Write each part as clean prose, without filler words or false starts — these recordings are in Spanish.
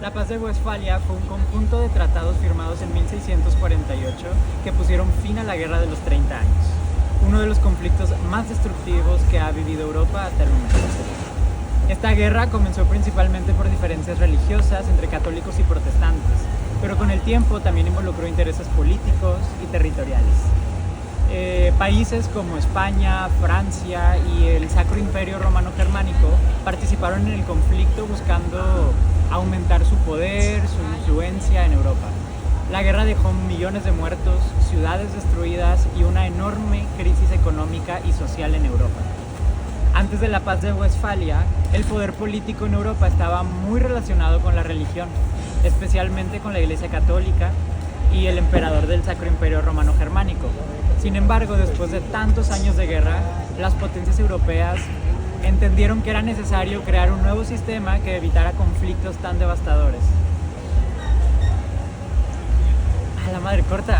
La Paz de Westfalia fue un conjunto de tratados firmados en 1648 que pusieron fin a la Guerra de los 30 años, uno de los conflictos más destructivos que ha vivido Europa hasta el momento. Esta guerra comenzó principalmente por diferencias religiosas entre católicos y protestantes, pero con el tiempo también involucró intereses políticos y territoriales. Países como España, Francia y el Sacro Imperio Romano Germánico participaron en el conflicto buscando aumentar su poder, su influencia en Europa. La guerra dejó millones de muertos, ciudades destruidas y una enorme crisis económica y social en Europa. Antes de la Paz de Westfalia, el poder político en Europa estaba muy relacionado con la religión, especialmente con la Iglesia Católica y el emperador del Sacro Imperio Romano Germánico. Sin embargo, después de tantos años de guerra, las potencias europeas entendieron que era necesario crear un nuevo sistema que evitara conflictos tan devastadores. A la madre, corta.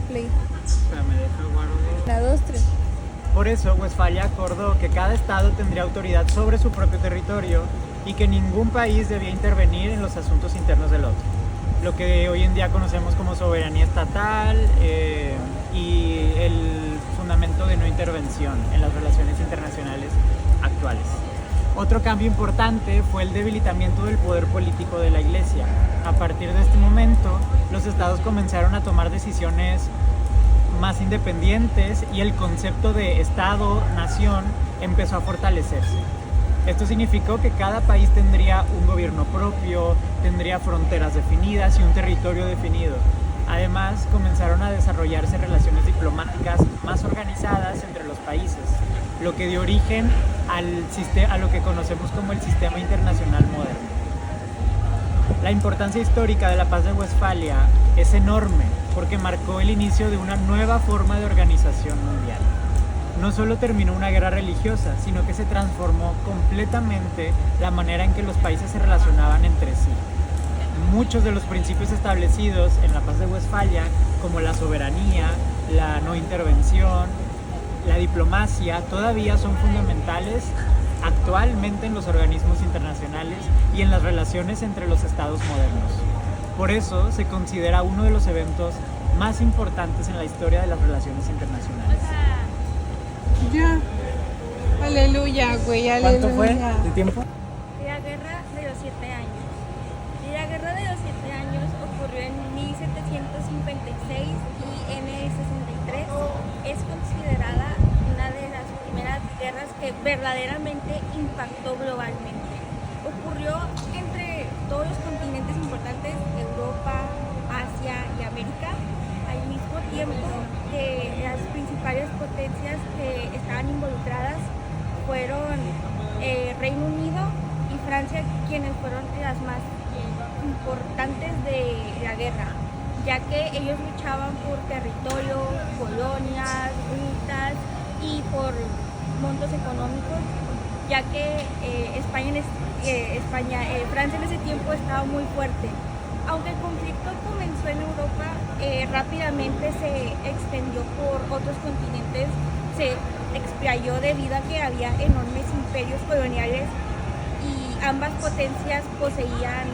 Play. Me deja guardo. La 2, 3. Por eso, Westfalia acordó que cada estado tendría autoridad sobre su propio territorio y que ningún país debía intervenir en los asuntos internos del otro. Lo que hoy en día conocemos como soberanía estatal y el fundamento de no intervención en las relaciones internacionales actuales. Otro cambio importante fue el debilitamiento del poder político de la Iglesia. A partir de este momento, los estados comenzaron a tomar decisiones más independientes y el concepto de Estado-nación empezó a fortalecerse. Esto significó que cada país tendría un gobierno propio, tendría fronteras definidas y un territorio definido. Además, comenzaron a desarrollarse relaciones diplomáticas más organizadas entre los países, lo que dio origen a lo que conocemos como el sistema internacional moderno. La importancia histórica de la Paz de Westfalia es enorme porque marcó el inicio de una nueva forma de organización mundial. No solo terminó una guerra religiosa, sino que se transformó completamente la manera en que los países se relacionaban entre sí. Muchos de los principios establecidos en la Paz de Westfalia, como la soberanía, la no intervención, la diplomacia, todavía son fundamentales actualmente en los organismos internacionales y en las relaciones entre los estados modernos. Por eso se considera uno de los eventos más importantes en la historia de las relaciones internacionales. Ya. Aleluya, güey, aleluya. ¿Cuánto fue de tiempo? La Guerra de los 7 años. La Guerra de los 7 años ocurrió en 1756 y en el 63 es considerada una de las primeras guerras que verdaderamente impactó globalmente. Ocurrió entre todos los continentes importantes, Europa, Asia y América, al mismo tiempo que las principales potencias que estaban involucradas fueron Reino Unido y Francia, quienes fueron las más importantes de la guerra, ya que ellos luchaban por territorio, colonias, rutas y por montos económicos, ya que Francia en ese tiempo estaba muy fuerte. Aunque el conflicto comenzó en Europa, rápidamente se extendió por otros continentes, se explayó debido a que había enormes imperios coloniales y ambas potencias poseían,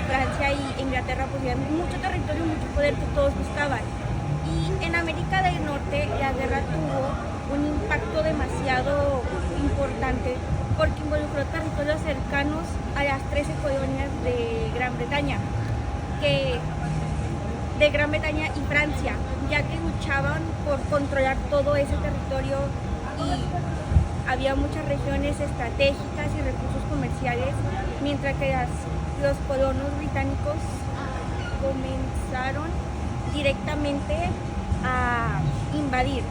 Francia y Inglaterra poseían mucho territorio, mucho poder que todos buscaban. Y en América del Norte la guerra tuvo un impacto demasiado importante porque involucró territorios cercanos a las 13 colonias de Gran Bretaña y Francia, ya que luchaban por controlar todo ese territorio y había muchas regiones estratégicas y recursos comerciales, mientras que los colonos británicos comenzaron directamente a invadir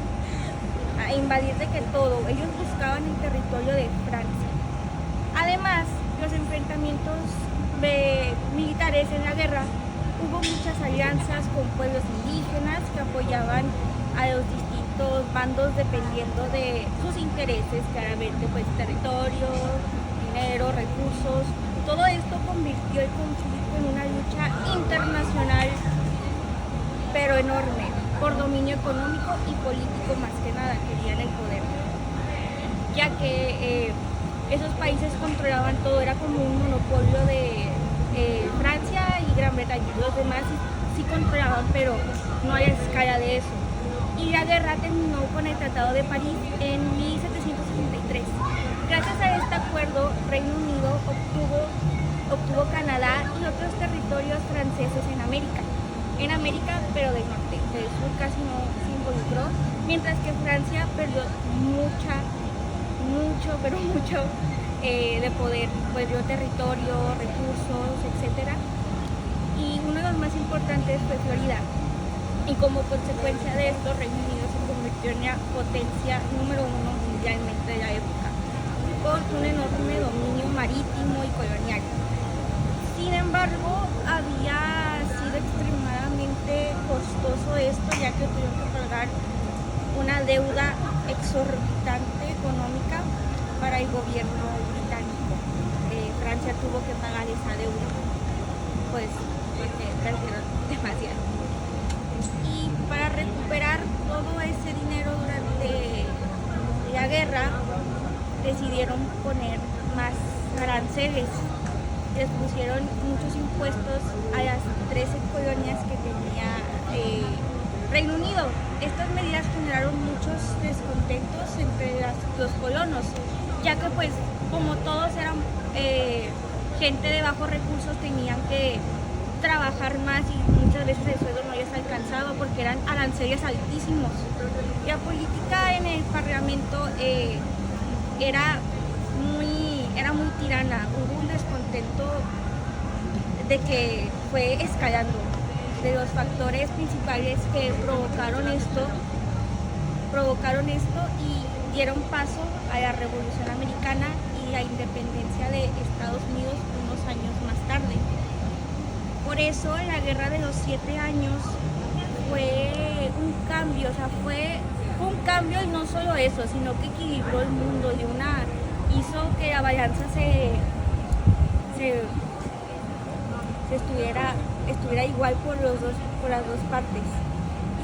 de que todo. Ellos buscaban el territorio de Francia. Además, los enfrentamientos militares en la guerra, hubo muchas alianzas con pueblos indígenas que apoyaban a los distintos bandos dependiendo de sus intereses, claramente, pues territorio, dinero, recursos. Todo esto convirtió el conflicto en una lucha internacional, pero enorme, por dominio económico y político más que nada, querían el poder, ya que esos países controlaban todo, era como un monopolio de controlaban, pero no a la escala de eso. Y la guerra terminó con el Tratado de París en 1763. Gracias a este acuerdo, Reino Unido obtuvo Canadá y otros territorios franceses en América, pero del norte. Del sur casi no se involucró, mientras que Francia perdió mucho de poder, perdió territorio, recursos, etc. Y uno de los más importantes fue Florida. Y como consecuencia de esto, Reino Unido se convirtió en la potencia número 1 mundialmente de la época, con un enorme dominio marítimo y colonial. Sin embargo, había sido extremadamente costoso esto, ya que tuvieron que pagar una deuda exorbitante económica para el gobierno británico. Francia tuvo que pagar esa deuda, pues porque perdieron demasiado. Y para recuperar todo ese dinero durante la guerra, decidieron poner más aranceles. Les pusieron muchos impuestos a las 13 colonias que tenía Reino Unido. Estas medidas generaron muchos descontentos entre los colonos, ya que pues como todos eran gente de bajos recursos, tenían que trabajar más y muchas veces el sueldo no les alcanzaba porque eran aranceles altísimos. La política en el Parlamento era muy tirana. Hubo un descontento de que fue escalando. De los factores principales que provocaron esto y dieron paso a la Revolución Americana y la independencia de Estados Unidos unos años más tarde. Por eso la Guerra de los 7 años fue un cambio, fue un cambio, y no solo eso, sino que equilibró el mundo, hizo que la balanza estuviera igual por las dos partes.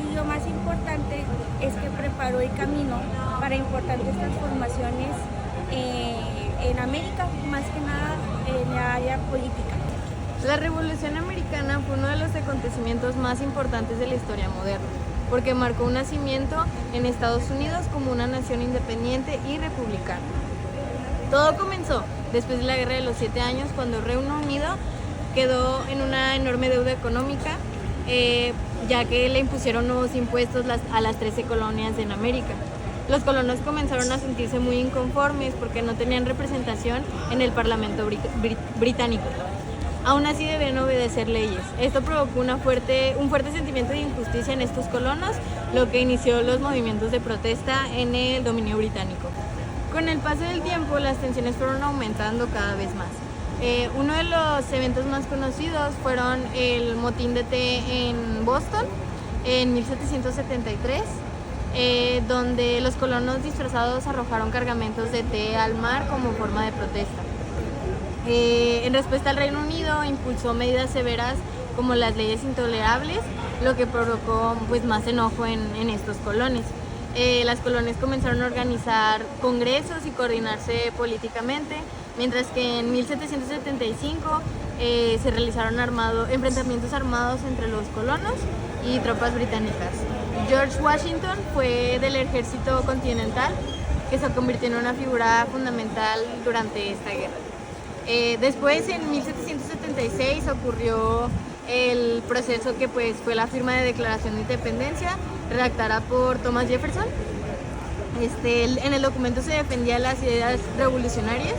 Y lo más importante es que preparó el camino para importantes transformaciones en América, más que nada en la área política. La Revolución Americana fue uno de los acontecimientos más importantes de la historia moderna, porque marcó un nacimiento en Estados Unidos como una nación independiente y republicana. Todo comenzó después de la Guerra de los 7 años, cuando el Reino Unido quedó en una enorme deuda económica, ya que le impusieron nuevos impuestos a las 13 colonias en América. Los colonos comenzaron a sentirse muy inconformes porque no tenían representación en el Parlamento británico. Aún así debían obedecer leyes. Esto provocó un fuerte sentimiento de injusticia en estos colonos, lo que inició los movimientos de protesta en el dominio británico. Con el paso del tiempo, las tensiones fueron aumentando cada vez más. Uno de los eventos más conocidos fueron el motín de té en Boston en 1773, donde los colonos disfrazados arrojaron cargamentos de té al mar como forma de protesta. En respuesta, al Reino Unido impulsó medidas severas como las leyes intolerables, lo que provocó más enojo en estos colones. Las colonias comenzaron a organizar congresos y coordinarse políticamente, mientras que en 1775 se realizaron enfrentamientos armados entre los colonos y tropas británicas. George Washington fue del ejército continental, que se convirtió en una figura fundamental durante esta guerra. Después, en 1776, ocurrió el proceso que fue la firma de Declaración de Independencia, redactada por Thomas Jefferson. En el documento se defendían las ideas revolucionarias,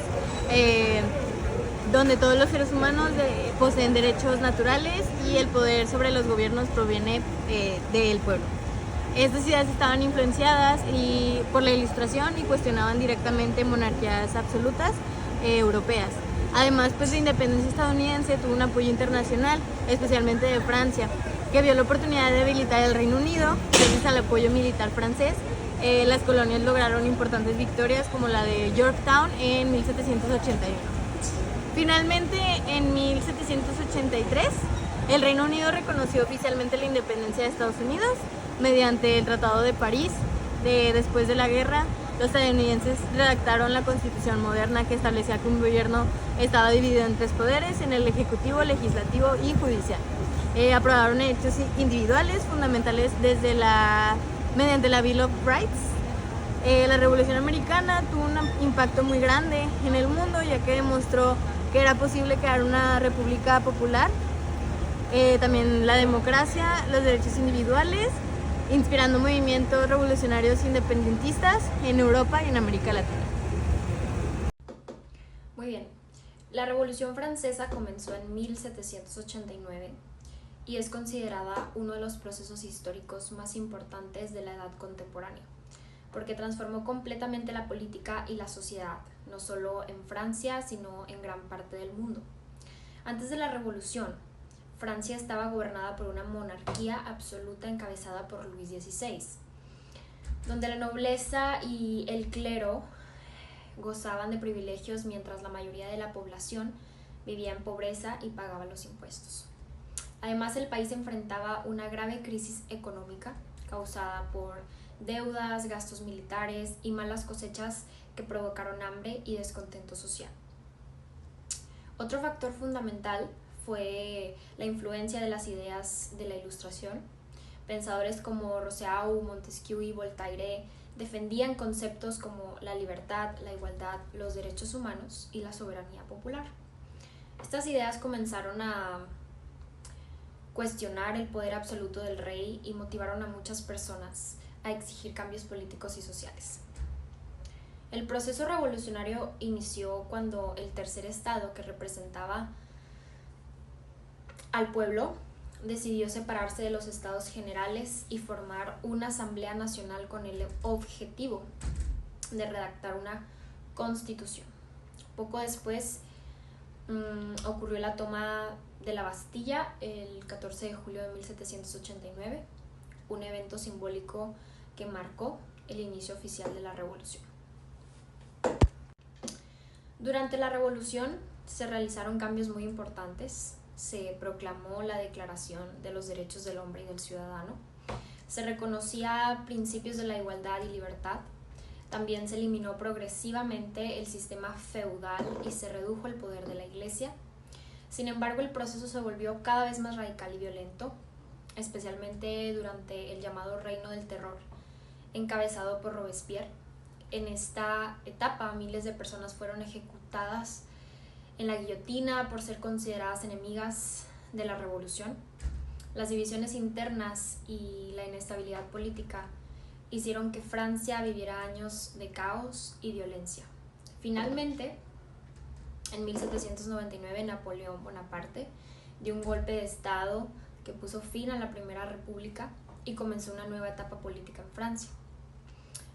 donde todos los seres humanos poseen derechos naturales y el poder sobre los gobiernos proviene del pueblo. Estas ideas estaban influenciadas por la Ilustración y cuestionaban directamente monarquías absolutas europeas. Además, la independencia estadounidense tuvo un apoyo internacional, especialmente de Francia, que vio la oportunidad de debilitar el Reino Unido. Gracias al apoyo militar francés, las colonias lograron importantes victorias, como la de Yorktown en 1781. Finalmente, en 1783, el Reino Unido reconoció oficialmente la independencia de Estados Unidos mediante el Tratado de París. Después de la guerra, los estadounidenses redactaron la Constitución moderna, que establecía que un gobierno estaba dividido en 3 poderes: en el ejecutivo, legislativo y judicial. aprobaron derechos individuales fundamentales mediante la Bill of Rights. La Revolución Americana tuvo un impacto muy grande en el mundo, ya que demostró que era posible crear una república popular. También la democracia, los derechos individuales, inspirando movimientos revolucionarios independentistas en Europa y en América Latina. Muy bien, la Revolución Francesa comenzó en 1789 y es considerada uno de los procesos históricos más importantes de la edad contemporánea, porque transformó completamente la política y la sociedad, no solo en Francia, sino en gran parte del mundo. Antes de la Revolución, Francia estaba gobernada por una monarquía absoluta encabezada por Luis XVI, donde la nobleza y el clero gozaban de privilegios mientras la mayoría de la población vivía en pobreza y pagaba los impuestos. Además, el país enfrentaba una grave crisis económica causada por deudas, gastos militares y malas cosechas que provocaron hambre y descontento social. Otro factor fundamental fue la influencia de las ideas de la Ilustración. Pensadores como Rousseau, Montesquieu y Voltaire defendían conceptos como la libertad, la igualdad, los derechos humanos y la soberanía popular. Estas ideas comenzaron a cuestionar el poder absoluto del rey y motivaron a muchas personas a exigir cambios políticos y sociales. El proceso revolucionario inició cuando el tercer estado, que representaba al pueblo, decidió separarse de los estados generales y formar una asamblea nacional con el objetivo de redactar una constitución. Poco después ocurrió la toma de la Bastilla el 14 de julio de 1789, un evento simbólico que marcó el inicio oficial de la revolución. Durante la revolución se realizaron cambios muy importantes. Se proclamó la Declaración de los Derechos del Hombre y del Ciudadano. Se reconocía principios de la igualdad y libertad. También se eliminó progresivamente el sistema feudal y se redujo el poder de la Iglesia. Sin embargo, el proceso se volvió cada vez más radical y violento, especialmente durante el llamado Reino del Terror, encabezado por Robespierre. En esta etapa, miles de personas fueron ejecutadas en la guillotina por ser consideradas enemigas de la revolución. Las divisiones internas y la inestabilidad política hicieron que Francia viviera años de caos y violencia. Finalmente, en 1799, Napoleón Bonaparte dio un golpe de estado que puso fin a la Primera República y comenzó una nueva etapa política en Francia.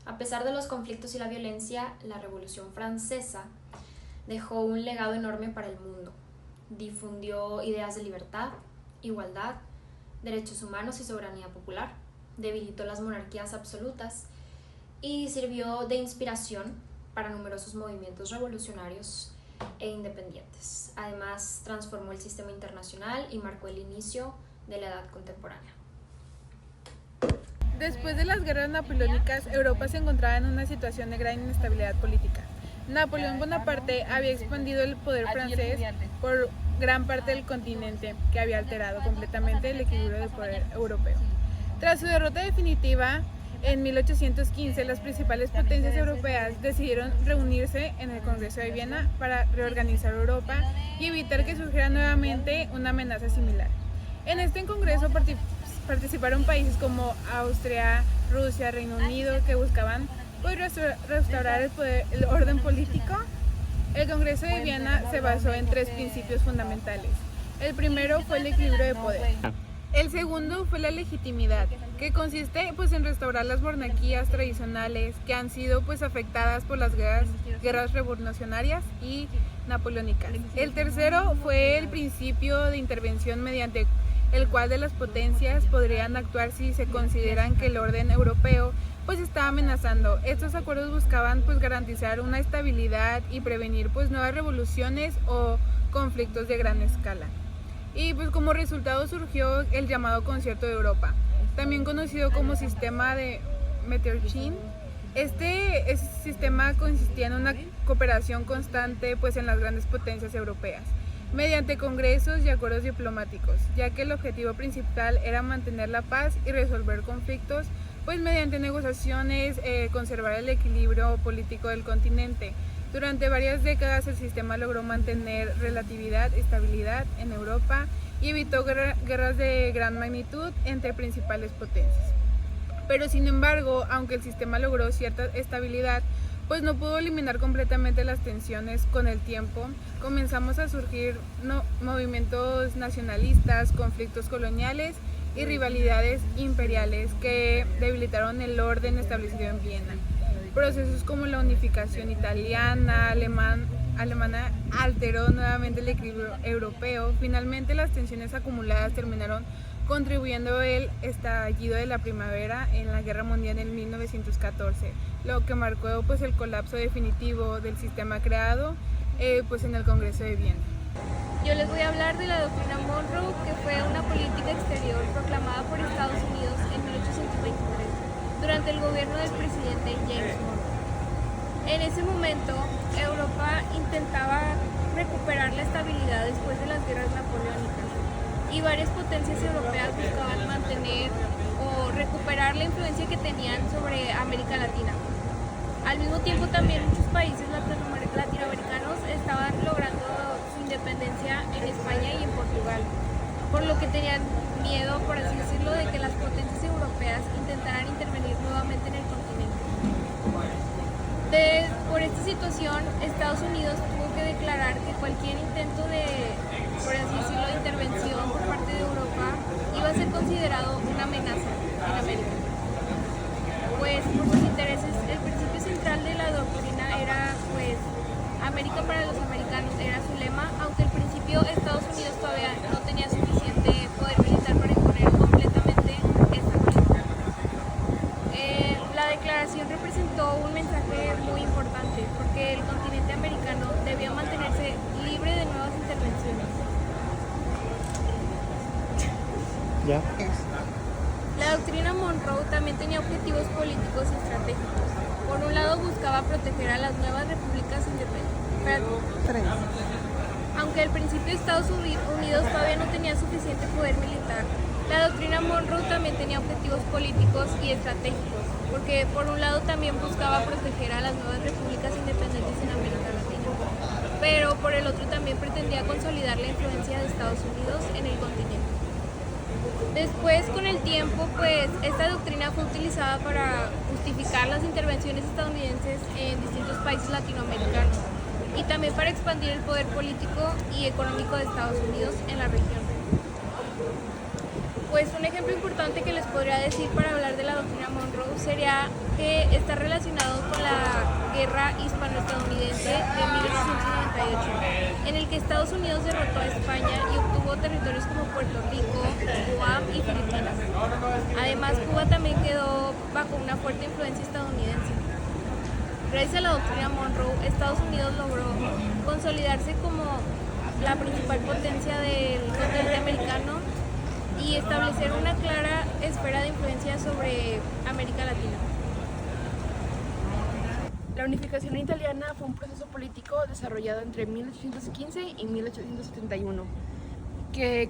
A pesar de los conflictos y la violencia, la Revolución Francesa dejó un legado enorme para el mundo. Difundió ideas de libertad, igualdad, derechos humanos y soberanía popular. Debilitó las monarquías absolutas y sirvió de inspiración para numerosos movimientos revolucionarios e independientes. Además, transformó el sistema internacional y marcó el inicio de la edad contemporánea. Después de las guerras napoleónicas, Europa se encontraba en una situación de gran inestabilidad política. Napoleón Bonaparte había expandido el poder francés por gran parte del continente, que había alterado completamente el equilibrio del poder europeo. Tras su derrota definitiva, en 1815, las principales potencias europeas decidieron reunirse en el Congreso de Viena para reorganizar Europa y evitar que surgiera nuevamente una amenaza similar. En este congreso participaron países como Austria, Rusia, Reino Unido, que buscaban restaurar el orden político. El Congreso de Viena se basó en 3 principios fundamentales. El primero fue el equilibrio de poder. El segundo fue la legitimidad, que consiste en restaurar las monarquías tradicionales que han sido afectadas por las guerras revolucionarias y napoleónicas. El tercero fue el principio de intervención, mediante el cual de las potencias podrían actuar si se consideran que el orden europeo está amenazando. Estos acuerdos buscaban garantizar una estabilidad y prevenir nuevas revoluciones o conflictos de gran escala. Y como resultado surgió el llamado Concierto de Europa, también conocido como sistema de Metternich. Este sistema consistía en una cooperación constante en las grandes potencias europeas. mediante congresos y acuerdos diplomáticos, ya que el objetivo principal era mantener la paz y resolver conflictos, pues mediante negociaciones conservar el equilibrio político del continente. Durante varias décadas el sistema logró mantener relatividad, estabilidad en Europa y evitó guerras de gran magnitud entre principales potencias. Pero sin embargo, aunque el sistema logró cierta estabilidad, pues no pudo eliminar completamente las tensiones. Con el tiempo comenzamos a surgir movimientos nacionalistas, conflictos coloniales y rivalidades imperiales que debilitaron el orden establecido en Viena. Procesos como la unificación italiana, alemana alteró nuevamente el equilibrio europeo. Finalmente las tensiones acumuladas terminaron contribuyendo al estallido de la primavera en la Guerra Mundial en 1914, lo que marcó pues el colapso definitivo del sistema creado pues en el Congreso de Viena. Yo les voy a hablar de la doctrina Monroe, que fue una política exterior proclamada por Estados Unidos en 1823 durante el gobierno del presidente James Monroe. En ese momento, Europa intentaba recuperar la estabilidad después de las guerras napoleónicas y varias potencias europeas buscaban mantener o recuperar la influencia que tenían sobre América Latina. Al mismo tiempo también muchos países latinoamericanos estaban logrando su independencia en España y en Portugal, por lo que tenían miedo, por así decirlo, de que las potencias europeas intentaran intervenir nuevamente en el continente. Por esta situación, Estados Unidos tuvo que declarar que cualquier intento de, por así decirlo, intervención por parte de Europa iba a ser considerado una amenaza en América. Pues por sus intereses, el principio central de la doctrina era, pues, América para los americanos era su lema, aunque al principio Estados Unidos todavía no tenía suficiente poder militar para imponer completamente esta política. La declaración representó un mensaje muy importante porque el continente americano debía mantenerse libre de nuevas intervenciones. ¿Ya? La doctrina Monroe también tenía objetivos políticos y estratégicos. Por un lado buscaba proteger a las nuevas repúblicas independientes. Aunque al principio Estados Unidos todavía no tenía suficiente poder militar, la doctrina Monroe también tenía objetivos políticos y estratégicos, porque por un lado también buscaba proteger a las nuevas repúblicas independientes en América Latina, pero por el otro también pretendía consolidar la influencia de Estados Unidos en el continente. Después, con el tiempo, pues esta doctrina fue utilizada para justificar las intervenciones estadounidenses en distintos países latinoamericanos y también para expandir el poder político y económico de Estados Unidos en la región. Pues un ejemplo importante que les podría decir para hablar de la doctrina Monroe sería que está relacionado con la guerra hispano-estadounidense de 1898, en el que Estados Unidos derrotó a España y obtuvo territorios como Puerto Rico, Guam y Filipinas. Además, Cuba también quedó bajo una fuerte influencia estadounidense. Gracias a la doctrina Monroe, Estados Unidos logró consolidarse como la principal potencia del continente americano y establecer una clara esfera de influencia sobre América Latina. La unificación italiana fue un proceso político desarrollado entre 1815 y 1871,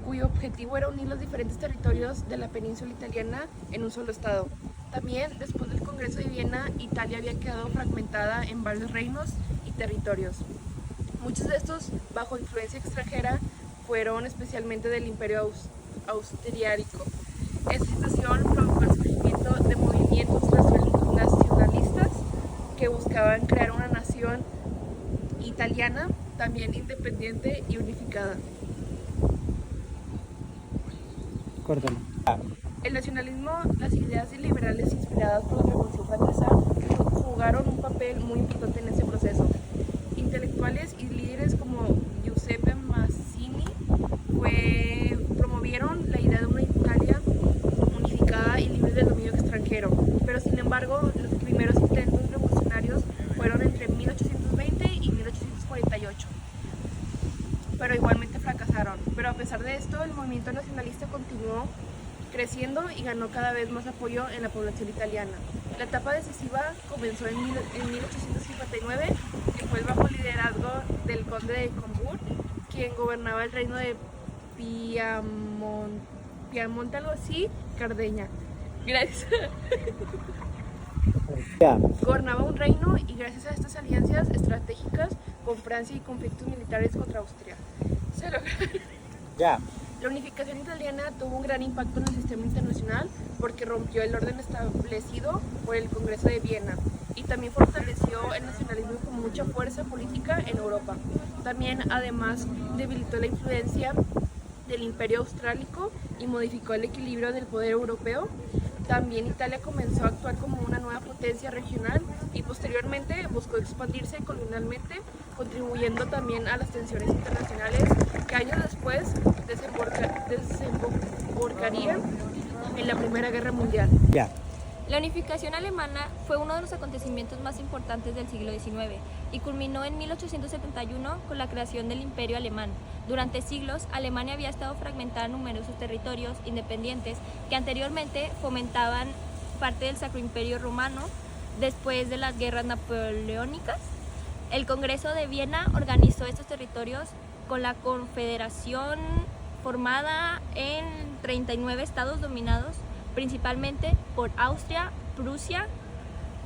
cuyo objetivo era unir los diferentes territorios de la península italiana en un solo estado. También, después del Congreso de Viena, Italia había quedado fragmentada en varios reinos y territorios. Muchos de estos, bajo influencia extranjera, fueron especialmente del Imperio Austrohúngaro. Esta situación provocó el surgimiento de movimientos nacionalistas que buscaban crear una nación italiana, también independiente y unificada. Córtalo. El nacionalismo, las ideas liberales inspiradas por la Revolución Francesa jugaron un papel muy importante en ese proceso. Intelectuales y líderes como Giuseppe Mazzini promovieron la idea de una Italia unificada y libre del dominio extranjero, pero sin embargo los primeros intentos revolucionarios fueron entre 1820 y 1848, pero igualmente fracasaron. Pero a pesar de esto, el movimiento nacionalista continuó creciendo y ganó cada vez más apoyo en la población italiana. La etapa decisiva comenzó en 1859, que fue bajo el liderazgo del conde de Coburg, quien gobernaba el reino de Piamonte, algo así, Cardeña. Gracias. Gobernaba un reino y gracias a estas alianzas estratégicas con Francia y conflictos militares contra Austria, se lograron. La unificación italiana tuvo un gran impacto en el sistema internacional porque rompió el orden establecido por el Congreso de Viena y también fortaleció el nacionalismo con mucha fuerza política en Europa. También, además, debilitó la influencia del Imperio Austrálico y modificó el equilibrio del poder europeo. También Italia comenzó a actuar como una nueva potencia regional y posteriormente buscó expandirse colonialmente, contribuyendo también a las tensiones internacionales que años después desembocarían en la Primera Guerra Mundial. La unificación alemana fue uno de los acontecimientos más importantes del siglo XIX y culminó en 1871 con la creación del Imperio Alemán. Durante siglos, Alemania había estado fragmentada en numerosos territorios independientes que anteriormente fomentaban parte del Sacro Imperio Romano. Después de las guerras napoleónicas, el Congreso de Viena organizó estos territorios con la Confederación formada en 39 estados dominados principalmente por Austria, Prusia.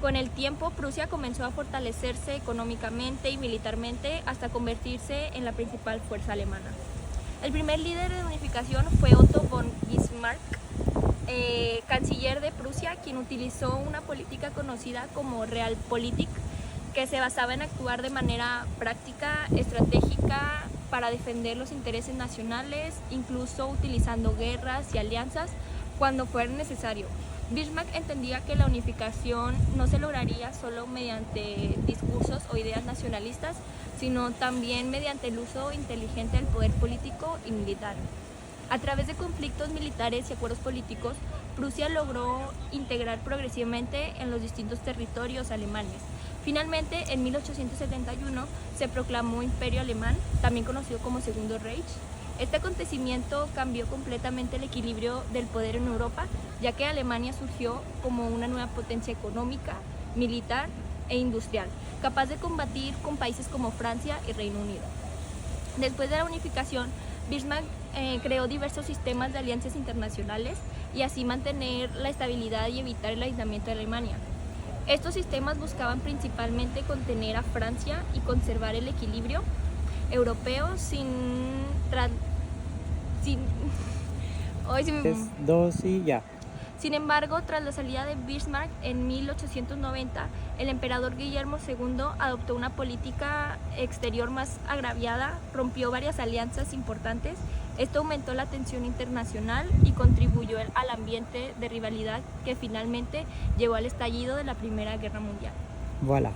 Con el tiempo, Prusia comenzó a fortalecerse económicamente y militarmente hasta convertirse en la principal fuerza alemana. El primer líder de unificación fue Otto von Bismarck, canciller de Prusia, quien utilizó una política conocida como Realpolitik, que se basaba en actuar de manera práctica, estratégica, para defender los intereses nacionales, incluso utilizando guerras y alianzas cuando fuera necesario. Bismarck entendía que la unificación no se lograría solo mediante discursos o ideas nacionalistas, sino también mediante el uso inteligente del poder político y militar. A través de conflictos militares y acuerdos políticos, Prusia logró integrar progresivamente en los distintos territorios alemanes. Finalmente, en 1871 se proclamó Imperio Alemán, también conocido como Segundo Reich. Este acontecimiento cambió completamente el equilibrio del poder en Europa, ya que Alemania surgió como una nueva potencia económica, militar e industrial, capaz de combatir con países como Francia y Reino Unido. Después de la unificación, Bismarck creó diversos sistemas de alianzas internacionales y así mantener la estabilidad y evitar el aislamiento de Alemania. Estos sistemas buscaban principalmente contener a Francia y conservar el equilibrio europeo Sin embargo, tras la salida de Bismarck en 1890, el emperador Guillermo II adoptó una política exterior más agraviada, rompió varias alianzas importantes. Esto aumentó la tensión internacional y contribuyó al ambiente de rivalidad que finalmente llevó al estallido de la Primera Guerra Mundial. Voilà.